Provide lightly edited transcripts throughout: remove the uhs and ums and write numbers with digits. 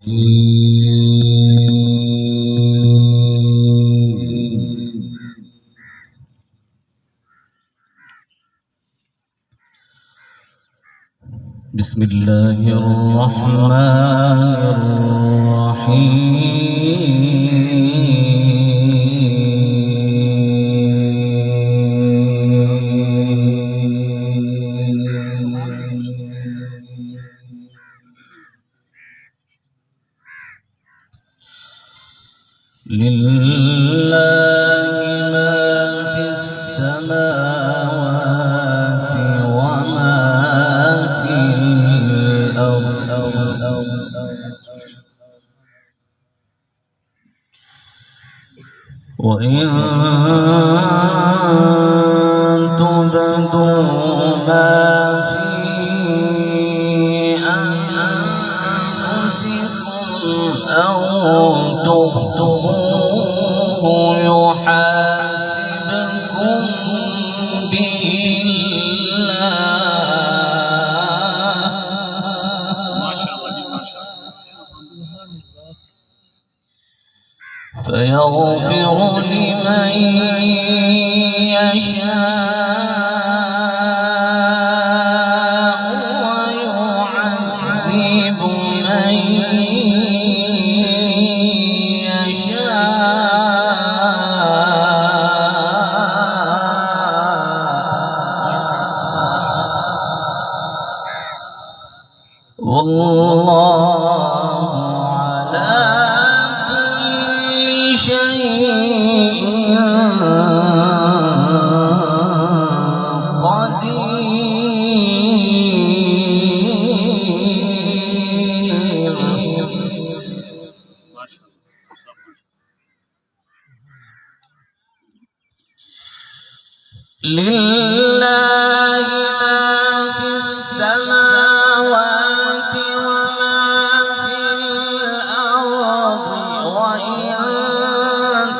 بسم الله الرحمن الرحيم لله ما في السماوات وما في الأرض وإن تبدوا ما في أنفسكم أو تخفوه يحاسبكم به فيغفر لمن يشاء ويعذب من يشاء والله على شيء لله ما في السماوات وما في الأرض وإن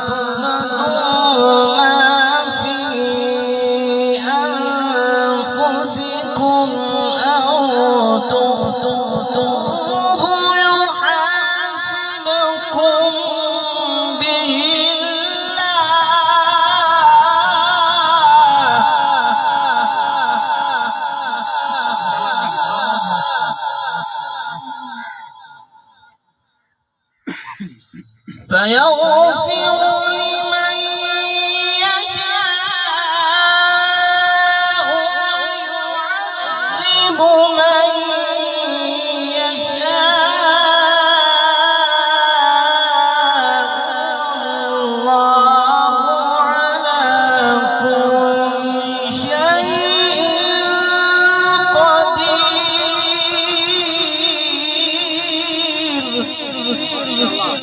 تبدوا ما في أنفسكم أو تخفوه يحاسبكم به فيغفر لمن يشاء ويعذب من يشاء والله على كل شيء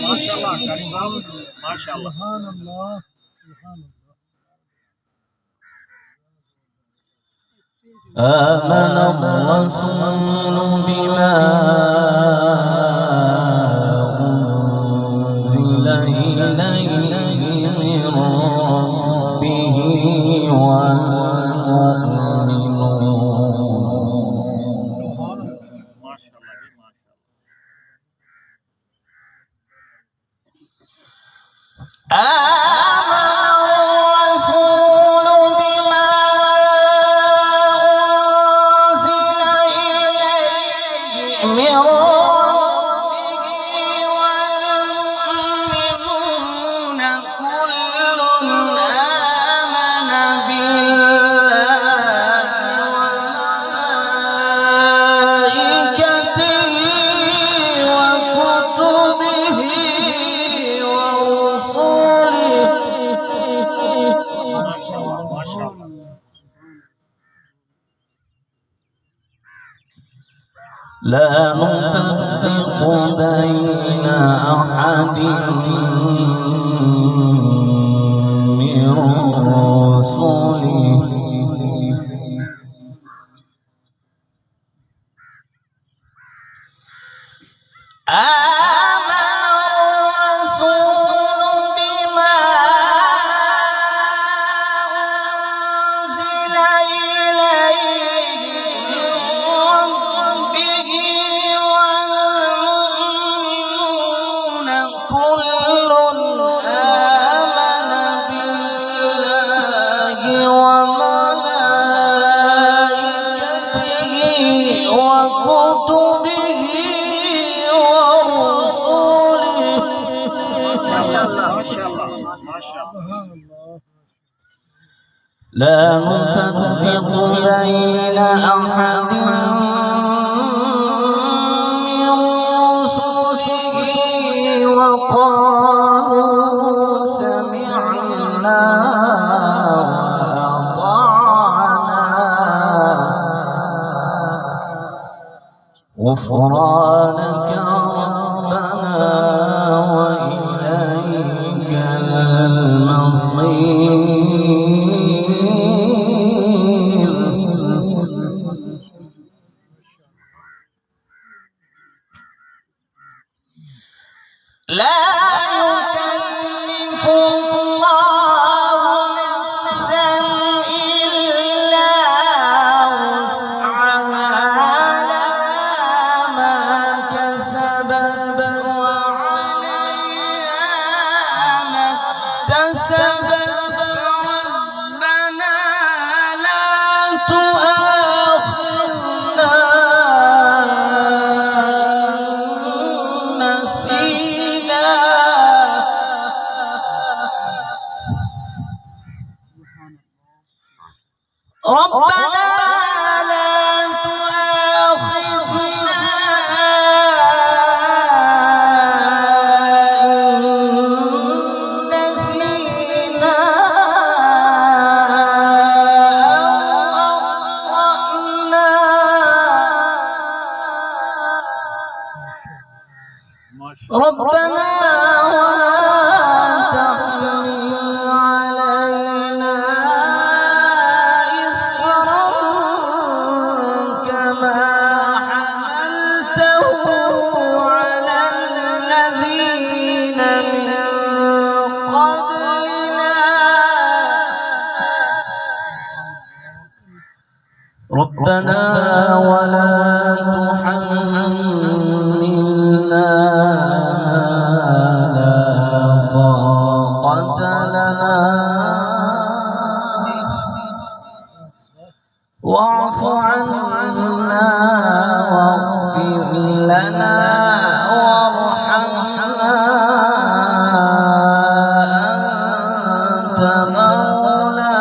ما شاء الله ما شاء الله سبحان الله سبحان الله. آمن الرسول بما أنزل إليه من ربه والمؤمنون ما شاء الله ما شاء الله. لا نفرق بين أحد من رسله لا نفرق بين أحد من رسله وقالوا سمعنا وأطعنا غفرانك ربنا وإليك المصير. لا يكلف الله نفسا إلا وسعها لها ما كسبت وعليها ما اكتسبت ربنا لا تؤاخذنا إن نسينا ربنا لا تؤاخذنا إن نسينا أو أخطأنا ربنا ولا تحمل علينا إصرا كما حملته على الذين من قبلنا ربنا ولا تحملنا واعف عنا واغفر لنا وارحمنا أنت مولانا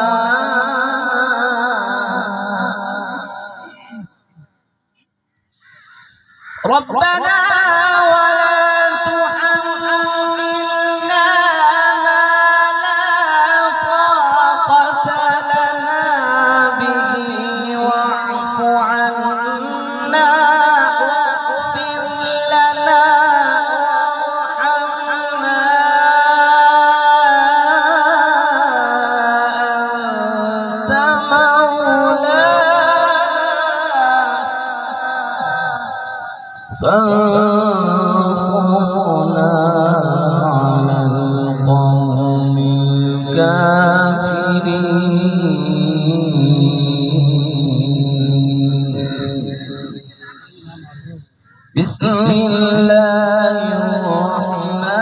ربنا ولا تحملنا ما لا طاقة لنا به واعف عنا واغفر لنا وارحمنا أنت مولانا فانصرنا على القوم الكافرين. بسم الله الرحمن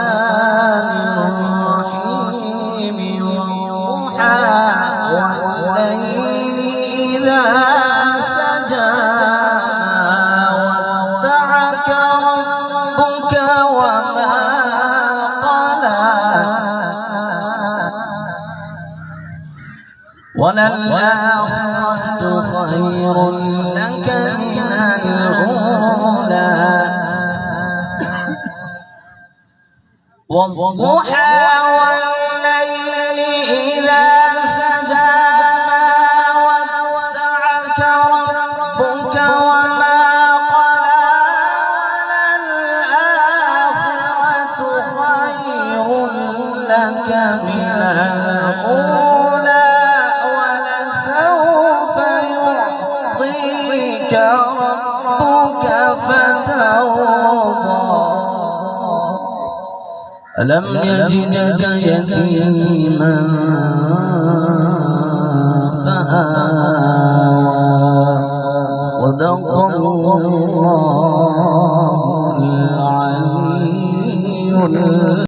الرحيم والضحى والليل إذا سجى ربك وما قلى وللآخرة خير لك من الأولى والضحى والليل إذا سجى ما ودعك ربك وما لك من الأولى ولسوف يعطيك ربك فترضى ألم يجدك يتيما فآوى صدق الله العلي